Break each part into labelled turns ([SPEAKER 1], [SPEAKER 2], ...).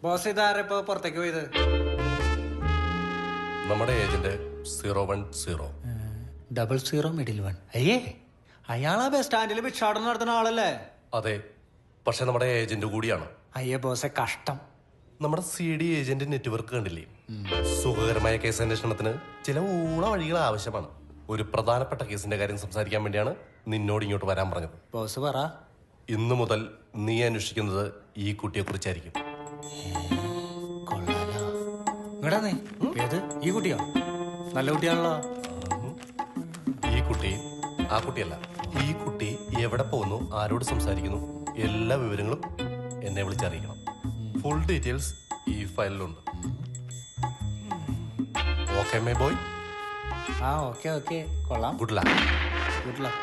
[SPEAKER 1] Boss ഇതാരെ ഇപ്പൊ പുറത്തേക്ക് പോയത്?
[SPEAKER 2] നമ്മുടെ ഏജന്റ് 010.
[SPEAKER 1] 00 മിഡിൽ 1. അയ്യേ, അയാളാ ബസ് സ്റ്റാൻഡിൽ ഭിക്ഷാടനം നടത്തുന്ന ആളല്ലേ?
[SPEAKER 2] അതെ, പക്ഷെ നമ്മുടെ ഏജന്റ് കൂടിയാണ്.
[SPEAKER 1] അയ്യേ ബോസെ, കഷ്ടം.
[SPEAKER 2] നമ്മുടെ CD ഏജന്റ് നെറ്റ്വർക്ക് കണ്ടില്ലേ? സുഖകരമായ കേസ് അന്വേഷണത്തിന് ചില ഊള വഴികൾ ആവശ്യമാണ്. ഒരു പ്രധാനപ്പെട്ട കേസിന്റെ കാര്യം സംസാരിക്കാൻ വേണ്ടിയാണ് നിന്നോട് ഇങ്ങോട്ട് വരാൻ പറഞ്ഞത്.
[SPEAKER 1] ബോസ് പറ.
[SPEAKER 2] ഇന്നു മുതൽ നീ അന്വേഷിക്കുന്നത് ഈ കുട്ടിയെ കുറിച്ചായിരിക്കും.
[SPEAKER 1] കൊള്ളാലോ. ഇങ്ങടാ നീ. ഏത്? ഈ കുട്ടിയോ? നല്ല കുട്ടിയാണല്ലോ.
[SPEAKER 2] ഈ കുട്ടി ആ കുട്ടിയല്ല. ഈ കുട്ടി എവിടെ പോകുന്നു, ആരോട് സംസാരിക്കുന്നു, എല്ലാ വിവരങ്ങളും എന്നെ വിളിച്ചറിയിക്കണം. ഫുൾ ഡീറ്റെയിൽസ് ഈ ഫയലിലുണ്ട്. Okay my boy?
[SPEAKER 1] ആ ഓക്കെ ഓക്കെ, കൊള്ളാം.
[SPEAKER 2] Good luck.
[SPEAKER 1] Good luck.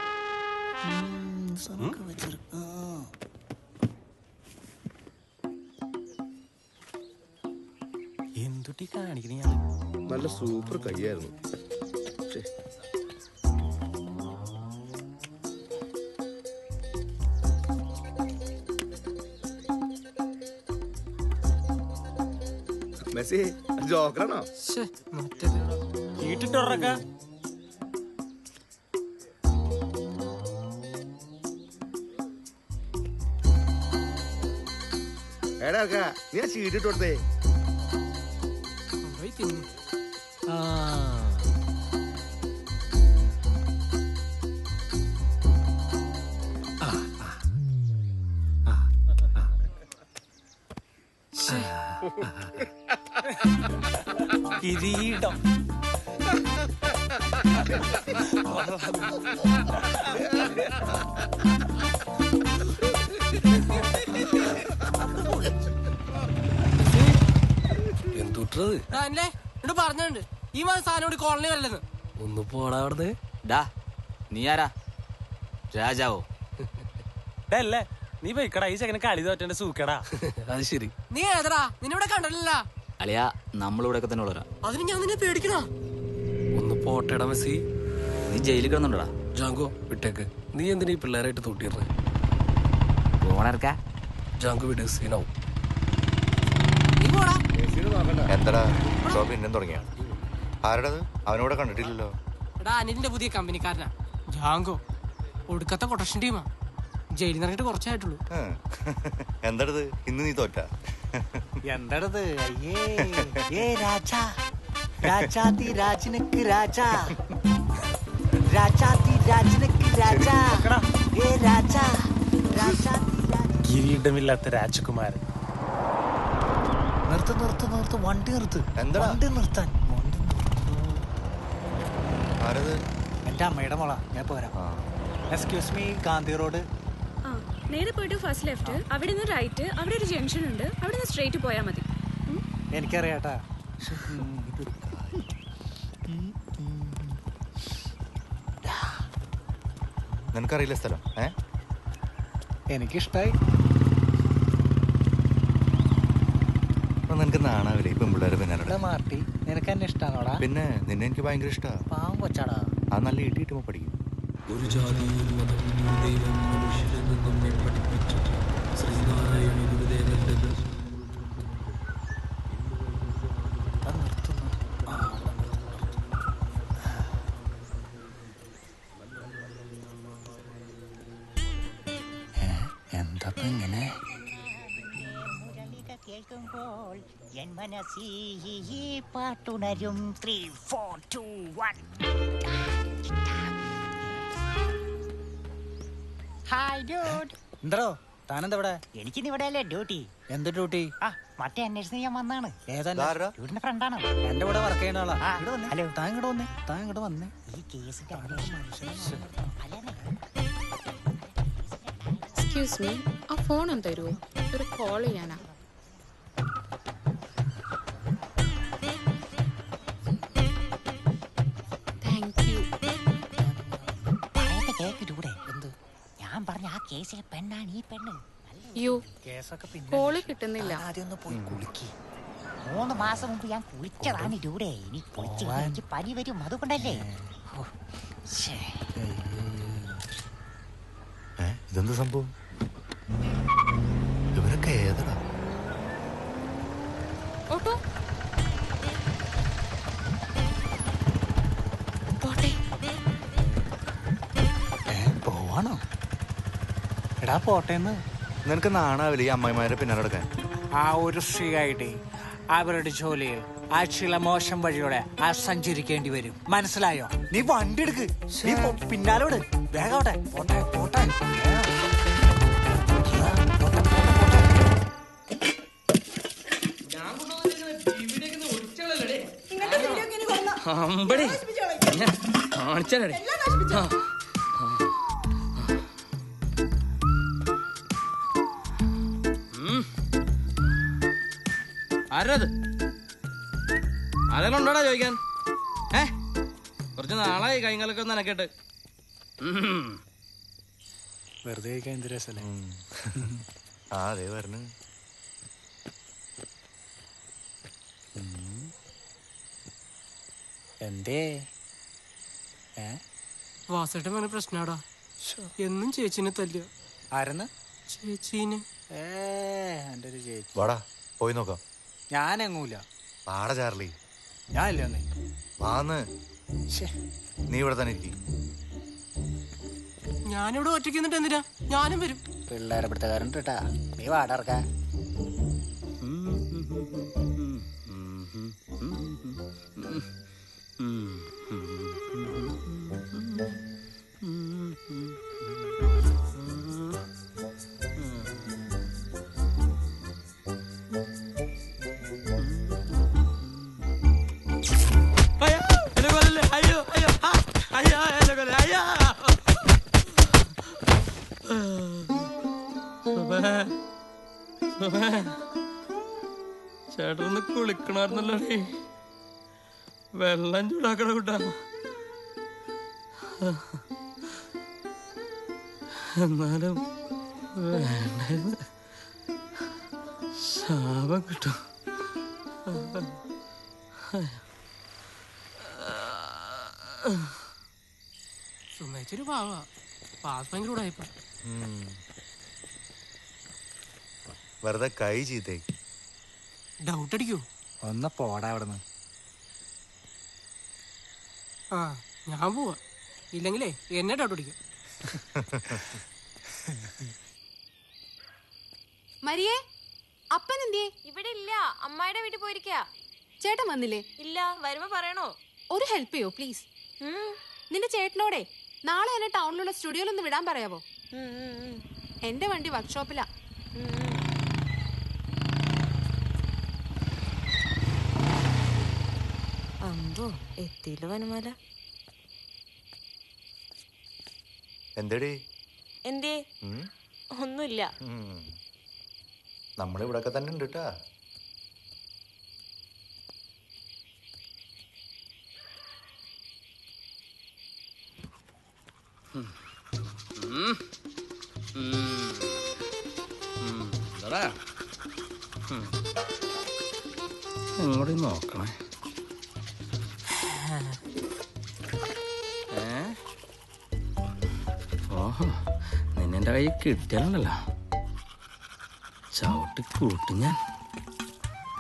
[SPEAKER 1] എന്തുട്ടി കാണിക്കണ?
[SPEAKER 3] നല്ല സൂപ്പർ കൈയായിരുന്നു. മെസ്സി ജോക്കറാണോ?
[SPEAKER 1] വീട്ടിട്ടുറക്ക.
[SPEAKER 3] എടാ നീ ആ ചീട്ടിട്ട് കൊടുത്തേ.
[SPEAKER 1] കിരീടം.
[SPEAKER 2] എന്തുട്ടത്
[SPEAKER 4] പറഞ്ഞിട്ടുണ്ട് ഈ മാസം സാധനം കോളനി വരല്ലെന്ന്.
[SPEAKER 2] ഒന്ന് പോടാ അവിടുന്ന്.
[SPEAKER 5] ഡാ നീ ആരാ? രാജാവോ?
[SPEAKER 6] അല്ലേ നീ പോയിക്കടാ, ഈ ചെക്കന് കളി തോറ്റേണ്ട സൂക്കടാ.
[SPEAKER 2] അത് ശരി.
[SPEAKER 4] നീ ഏതടാ? നിന്നിവിടെ കണ്ടല്ല.
[SPEAKER 5] അളിയാ നമ്മളിവിടെയൊക്കെ തന്നെ ഉള്ളവരാ.
[SPEAKER 4] അതിന് ഞാൻ നിന്നെ പേടിക്കണോ?
[SPEAKER 2] ഒന്ന് പോട്ടേടാ മെസ്സി.
[SPEAKER 5] നീ ജയിലിൽ കിടന്നുണ്ടടാ.
[SPEAKER 2] ജാങ്കോ വിട്ടേക്ക്. നീ എന്തിനാ ഈ പിള്ളേരായിട്ട് തൂട്ടിയിരുന്നത്?
[SPEAKER 5] പോണർക്കാ
[SPEAKER 2] ജാങ്കോ വിട്, സീനാവും.
[SPEAKER 4] നീ പോടാ.
[SPEAKER 7] എന്താടാ ഷോ പിന്നെയും തുടങ്ങിയ? ആരുടേത്? അവനോടെ കണ്ടിട്ടില്ലല്ലോ.
[SPEAKER 4] എടാ അനിലിന്റെ പുതിയ കമ്പനിക്കാരനാ ജാങ്കോ. ഒടുക്കത്തെ കൊട്ടേഷൻ ടീമാ. ജയിലിൽ നിറങ്ങിട്ട് കുറച്ചായിട്ടുള്ളൂ.
[SPEAKER 7] എന്താടത് ഇന്ന് നീ തോറ്റ?
[SPEAKER 1] എന്താടത്? അയ്യേ ഏ രാജാ, രാജാതി രാജനക്ക് രാജാ, രാജാതി രാജനക്ക് രാജാ, ഏ രാജാ, രാജാതി
[SPEAKER 6] കിരീടമില്ലാത്ത രാജകുമാരൻ.
[SPEAKER 1] നിർത്ത് നിർത്ത് നിർത്ത്, വണ്ടി നിർത്ത്.
[SPEAKER 7] എന്താ
[SPEAKER 1] വണ്ടി നിർത്താൻ?
[SPEAKER 7] ആരത്?
[SPEAKER 1] എന്റെ അമ്മയുടെ മോളാ, ഞാൻ പോരാ. Excuse me, Gandhi road.
[SPEAKER 8] നേരെ പോയിട്ട് ഫസ്റ്റ് ലെഫ്റ്റ്, അവിടെ നിന്ന് റൈറ്റ്, അവിടെ ഒരു ജംഗ്ഷൻ ഉണ്ട്, അവിടെ നിന്ന് സ്ട്രേറ്റ് പോയാൽ മതി.
[SPEAKER 1] എനിക്കറിയാട്ടാ.
[SPEAKER 7] നിനക്കറിയില്ല സ്ഥലം?
[SPEAKER 1] എനിക്കിഷ്ടായി.
[SPEAKER 7] നിനക്ക് നാണാവില്ലേ ഇപ്പം പിള്ളേരെ പിന്നാലെ?
[SPEAKER 1] മാർട്ടി, നിനക്ക് എന്നെ ഇഷ്ടാണോടാ?
[SPEAKER 7] പിന്നെ നിന്നെ എനിക്ക് ഭയങ്കര ഇഷ്ടമാണ്.
[SPEAKER 1] പാവം കൊച്ചാടാ.
[SPEAKER 7] ആ നല്ല ഇട്ടി കിട്ടുമ്പോ പഠിക്കും.
[SPEAKER 2] ഒരു ജാതിയും മതവും ദൈവം മനുഷ്യരെന്ന് നമ്മെ പഠിപ്പിച്ചു ശ്രീനാരായണ ഗുരുദേവന്റെ
[SPEAKER 1] എന്താ ഇങ്ങനെ?
[SPEAKER 9] കേൾക്കുമ്പോൾ എൻ മനസ്സിൽ പാട്ടുണരും. 3, 4, 2, 1. Hi dude.
[SPEAKER 1] എന്തോ താനെന്താ ഇവിടെ?
[SPEAKER 9] എനിക്കിന്ന് ഇവിടെ അല്ലേ ഡ്യൂട്ടി.
[SPEAKER 1] എന്ത് ഡ്യൂട്ടി?
[SPEAKER 9] മറ്റേ അന്വേഷണം ഞാൻ വന്നാണ്.
[SPEAKER 1] ഏതാ?
[SPEAKER 9] ഡ്യൂട്ടിന്റെ ഫ്രണ്ടാണ്.
[SPEAKER 1] എന്റെ കൂടെ വർക്ക് ചെയ്യുന്ന ആളാ.
[SPEAKER 9] ഹലോ.
[SPEAKER 1] താൻ ഇങ്ങോട്ട് വന്നേ, താൻ ഇങ്ങോട്ട് വന്നേ.
[SPEAKER 9] ഈ കേസിന്റെ
[SPEAKER 8] എക്സ്ക്യൂസ് മീ, ആ ഫോൺ ഒന്ന് തരുമോ? ഒരു കോൾ ചെയ്യാനാ. Thank you.
[SPEAKER 9] കേക്ക് ഡ്യൂടെ. ഞാൻ പറഞ്ഞ ആ കേസിലെ പെണ്ണാണ് ഈ പെണ്ണ്.
[SPEAKER 8] യോ, കോള് കിട്ടുന്നില്ല.
[SPEAKER 9] ആദ്യം ഒന്ന് പോയി കുളിക്ക്. 3 മാസം മുമ്പ് ഞാൻ കുളിച്ചതാണ് ഡ്യൂടെ. ഇനി കുളിച്ച് എനിക്ക് പനി വരും, അതുകൊണ്ടല്ലേ.
[SPEAKER 7] ഇതെന്ത് സംഭവം? ഇവരൊക്കെ ഏതാ?
[SPEAKER 1] പോവാണോ? എടാ പോട്ടേന്ന്.
[SPEAKER 7] നിനക്ക് നാണാവില്ല ഈ അമ്മായിമാരെ പിന്നാലെ നടക്കാൻ?
[SPEAKER 1] ആ ഒരു സ്ത്രീ ആയിട്ട് അവരുടെ ജോലിയിൽ ആ ചില മോശം വഴിയോടെ ആ സഞ്ചരിക്കേണ്ടി വരും. മനസ്സിലായോ? നീ വണ്ടി എടുക്ക്, നീ പിന്നാലെ വിട്. വേഗോട്ടെ, പോട്ടെ പോട്ടെ.
[SPEAKER 6] അമ്പടി കാണിച്ചാലേ ആരത്? ആരെങ്കിലും ഉണ്ടോടാ ചോദിക്കാൻ? കുറച്ച് നാളായി കൈകാലൊക്കെ ഒന്ന് നനക്കട്ടെ.
[SPEAKER 1] വെറുതെ കഴിക്കാൻ എന്ത് രസല്ലേ?
[SPEAKER 7] ആ അതെ പറഞ്ഞു.
[SPEAKER 1] എന്തേ?
[SPEAKER 4] വാസേട്ടൻ വേണ പ്രശ്നാടാ. എന്നും ചേച്ചിനെ തല്ലുക.
[SPEAKER 1] ആരെന്ന്?
[SPEAKER 4] ചേച്ചീന്.
[SPEAKER 1] എൻ്റെ ഒരു ചേച്ചി.
[SPEAKER 7] വാടാ പോയി നോക്കാം.
[SPEAKER 1] ഞാനെങ്ങൂല.
[SPEAKER 7] വാടാ ചാർലി.
[SPEAKER 1] ഞാൻ ഇല്ല ഒന്നേ.
[SPEAKER 7] വാന്ന്. നീ ഇവിടെ തന്നെ ഇരിക്കും.
[SPEAKER 4] ഞാനിവിടെ ഒറ്റയ്ക്ക് നിന്നിട്ട് എന്തിനാ? ഞാനും വരും.
[SPEAKER 1] പിള്ളേരെ പിടുത്തക്കാരൻ കേട്ടാ. നീ വാടർക്കാ.
[SPEAKER 6] ചേട്ടനൊന്ന് കുളിക്കണായിരുന്നല്ലോ. വെള്ളം ചൂടാക്കണ കൂട്ടാ. എന്നാലും വേണ്ടായിരുന്നു. ശാപം കിട്ടും.
[SPEAKER 4] സുമേച്ചൊരു പാവാ. പാസ് ഭയങ്കര കൂടായിപ്പ.
[SPEAKER 7] വെറുതെ കൈ ചീത്തേ.
[SPEAKER 4] ഡൗട്ട് അടിക്കൂ.
[SPEAKER 1] ഒന്ന് പോടാ അവിടെ നിന്ന്.
[SPEAKER 4] ആ ഞാൻ പോവാ. ഇല്ലെങ്കിലേ എന്നെ ഡൗട്ട് അടിക്കും.
[SPEAKER 8] മരിയേ, അപ്പൻ എന്തിയേ?
[SPEAKER 10] ഇവിടെ ഇല്ല, അമ്മായിയുടെ വീട്ടിൽ പോയിരിക്കാ.
[SPEAKER 8] ചേട്ടൻ വന്നില്ലേ?
[SPEAKER 10] ഇല്ല, വരുമ്പോ പറയണോ?
[SPEAKER 8] ഒരു ഹെൽപ്പ് ചെയ്യോ പ്ലീസ്? നിന്റെ ചേട്ടനോടെ നാളെ എന്നെ ടൗണിലുള്ള സ്റ്റുഡിയോയിലൊന്ന് വിടാൻ പറയാവോ? എന്റെ വണ്ടി വർക്ക്ഷോപ്പിലാ.
[SPEAKER 10] അമ്പോ, എത്തിയില്ല വനമാല.
[SPEAKER 7] എന്തേടി?
[SPEAKER 10] എന്തേ? ഒന്നുമില്ല.
[SPEAKER 7] നമ്മളിവിടൊക്കെ തന്നെ ഉണ്ട് കേട്ടാ.
[SPEAKER 6] ഇങ്ങോട്ട് നോക്കണേ. ഓഹോ, നിന്നെ കൈ കിട്ടിയാലുണ്ടല്ലോ ചവിട്ടി കൂട്ടും ഞാൻ.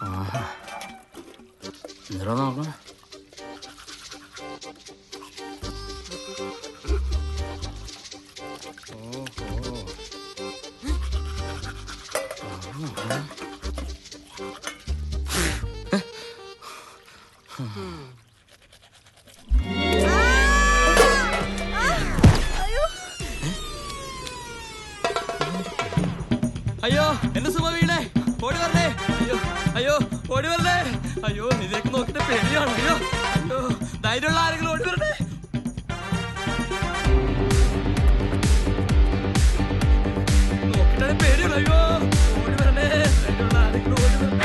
[SPEAKER 6] ആഹാ, എന്തിനാ നോക്കണേ? അയ്യോ എന്റെ സുമ വീണേ, ഓടി വരണേ. അയ്യോ അയ്യോ ഓടി വരണേ. അയ്യോ ഇതിലേക്ക് നോക്കിട്ട് പേടിയാണ്. അയ്യോ അയ്യോ, ധൈര്യമുള്ള ആരെങ്കിലും ഓടി വരണേ. നോക്കിട്ടാണ് പേടിയാണ്. അയ്യോ ഓടി വരണേ. ധൈര്യമുള്ള ആരെങ്കിലും ഓടി വരണേ.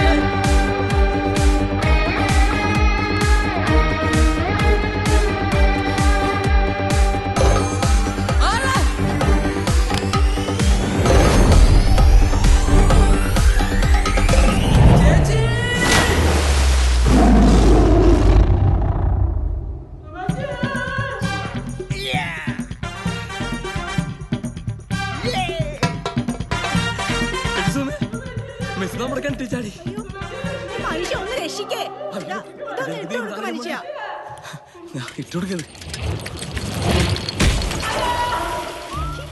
[SPEAKER 6] മിസ് നമ്മുടെ കണ്ടിച്ചാടി.
[SPEAKER 11] മനുഷ്യ ഒന്ന് രക്ഷിക്കേ. ഇതൊന്ന് ഇട്ട് കൊടുക്ക് മനുഷ്യ.
[SPEAKER 6] ഇട്ടുകൊടുക്കത്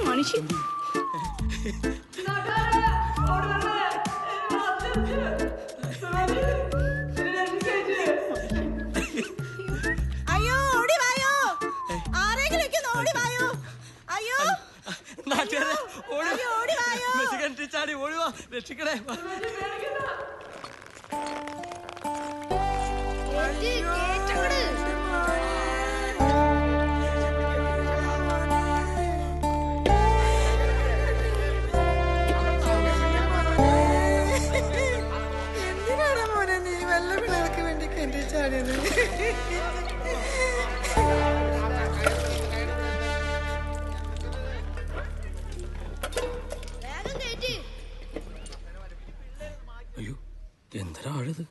[SPEAKER 11] മനുഷ്യൻ അയ്യോ ഓടി വായോ. ആരെങ്കിലും ഓടി വായോ. അയ്യോ
[SPEAKER 6] നാട്ടുകാരെ
[SPEAKER 11] ഓടി വായോ.
[SPEAKER 6] ചാടി ഓടുവാ, രക്ഷിക്കണേ.
[SPEAKER 11] എന്തിനാണ് മോനെ നീ വല്ല പിള്ളേർക്ക് വേണ്ടി കെട്ടി ചാടിയത്?
[SPEAKER 6] അയ്യോ എന്തൊരാളിത്.